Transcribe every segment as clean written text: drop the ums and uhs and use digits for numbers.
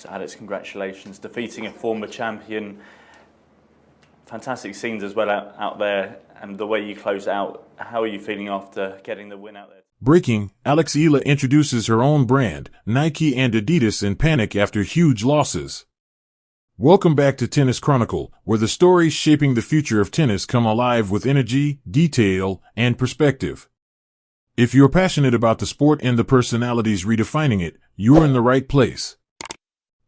So Alex, congratulations, defeating a former champion. Fantastic scenes as well out there, and the way you close out. How are you feeling after getting the win out there? Breaking, Alex Eala introduces her own brand, Nike and Adidas, in panic after huge losses. Welcome back to Tennis Chronicle, where the stories shaping the future of tennis come alive with energy, detail, and perspective. If you're passionate about the sport and the personalities redefining it, you're in the right place.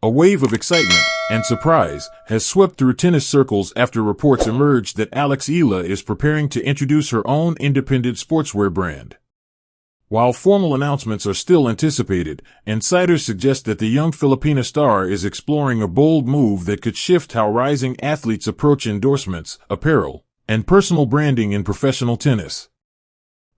A wave of excitement and surprise has swept through tennis circles after reports emerged that Alex Eala is preparing to introduce her own independent sportswear brand. While formal announcements are still anticipated, insiders suggest that the young Filipina star is exploring a bold move that could shift how rising athletes approach endorsements, apparel, and personal branding in professional tennis.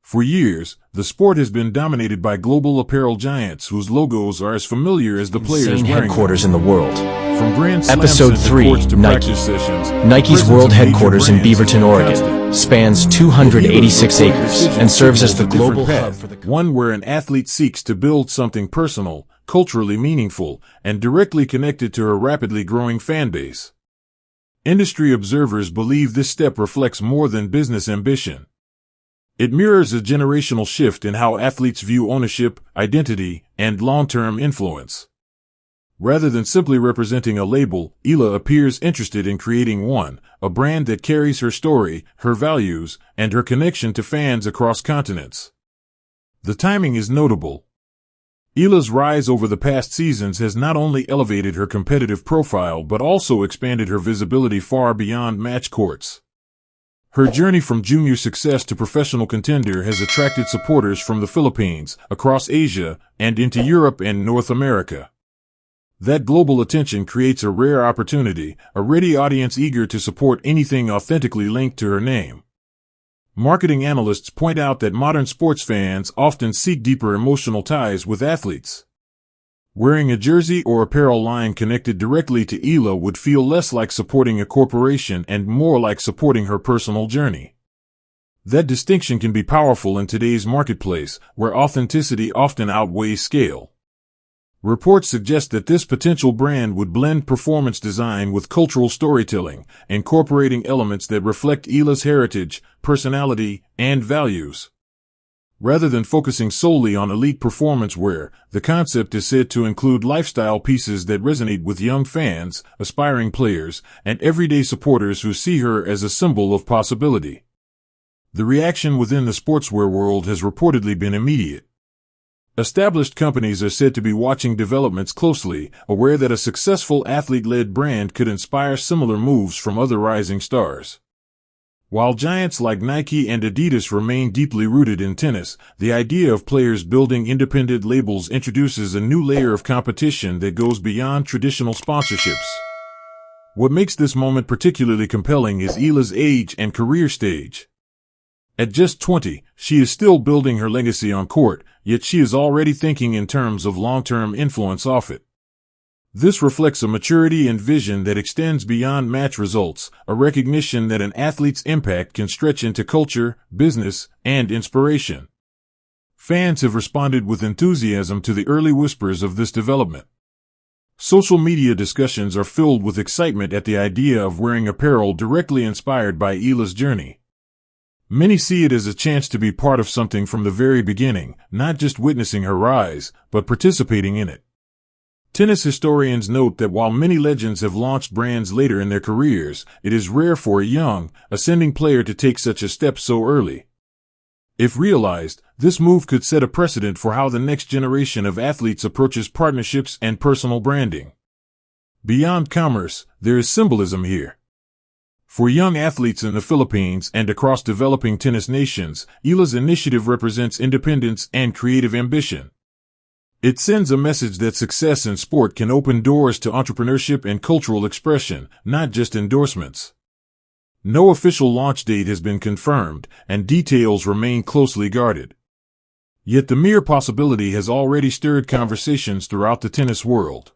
For years, the sport has been dominated by global apparel giants whose logos are as familiar as the players wearing headquarters them. in the world. From Grand Slam Episode 3, to Nike. practice sessions, Nike's world presence of major headquarters in brands Beaverton, is Oregon, constant. spans 286 acres and serves as the global hub for the One where an athlete seeks to build something personal, culturally meaningful, and directly connected to her rapidly growing fan base. Industry observers believe this step reflects more than business ambition. It mirrors a generational shift in how athletes view ownership, identity, and long-term influence. Rather than simply representing a label, Eala appears interested in creating one, a brand that carries her story, her values, and her connection to fans across continents. The timing is notable. Eala's rise over the past seasons has not only elevated her competitive profile but also expanded her visibility far beyond match courts. Her journey from junior success to professional contender has attracted supporters from the Philippines, across Asia, and into Europe and North America. That global attention creates a rare opportunity, a ready audience eager to support anything authentically linked to her name. Marketing analysts point out that modern sports fans often seek deeper emotional ties with athletes. Wearing a jersey or apparel line connected directly to Eala would feel less like supporting a corporation and more like supporting her personal journey. That distinction can be powerful in today's marketplace, where authenticity often outweighs scale. Reports suggest that this potential brand would blend performance design with cultural storytelling, incorporating elements that reflect Eala's heritage, personality, and values. Rather than focusing solely on elite performance wear, the concept is said to include lifestyle pieces that resonate with young fans, aspiring players, and everyday supporters who see her as a symbol of possibility. The reaction within the sportswear world has reportedly been immediate. Established companies are said to be watching developments closely, aware that a successful athlete-led brand could inspire similar moves from other rising stars. While giants like Nike and Adidas remain deeply rooted in tennis, the idea of players building independent labels introduces a new layer of competition that goes beyond traditional sponsorships. What makes this moment particularly compelling is Eala's age and career stage. At just 20, she is still building her legacy on court, yet she is already thinking in terms of long-term influence off it. This reflects a maturity and vision that extends beyond match results, a recognition that an athlete's impact can stretch into culture, business, and inspiration. Fans have responded with enthusiasm to the early whispers of this development. Social media discussions are filled with excitement at the idea of wearing apparel directly inspired by Eala's journey. Many see it as a chance to be part of something from the very beginning, not just witnessing her rise, but participating in it. Tennis historians note that while many legends have launched brands later in their careers, it is rare for a young, ascending player to take such a step so early. If realized, this move could set a precedent for how the next generation of athletes approaches partnerships and personal branding. Beyond commerce, there is symbolism here. For young athletes in the Philippines and across developing tennis nations, Eala's initiative represents independence and creative ambition. It sends a message that success in sport can open doors to entrepreneurship and cultural expression, not just endorsements. No official launch date has been confirmed, and details remain closely guarded. Yet the mere possibility has already stirred conversations throughout the tennis world.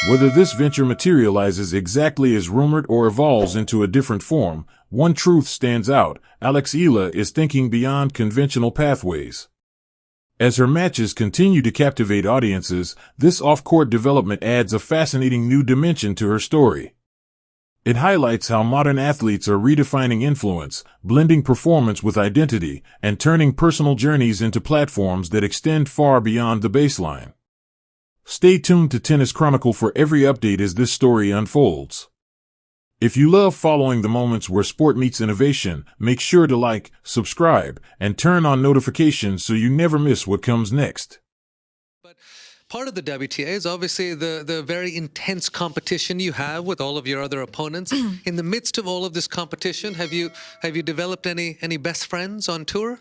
Whether this venture materializes exactly as rumored or evolves into a different form, one truth stands out: Alex Eala is thinking beyond conventional pathways. As her matches continue to captivate audiences, this off-court development adds a fascinating new dimension to her story. It highlights how modern athletes are redefining influence, blending performance with identity, and turning personal journeys into platforms that extend far beyond the baseline. Stay tuned to Tennis Chronicle for every update as this story unfolds. If you love following the moments where sport meets innovation, make sure to like, subscribe, and turn on notifications so you never miss what comes next. But part of the WTA is obviously the very intense competition you have with all of your other opponents. In the midst of all of this competition, have you developed any best friends on tour?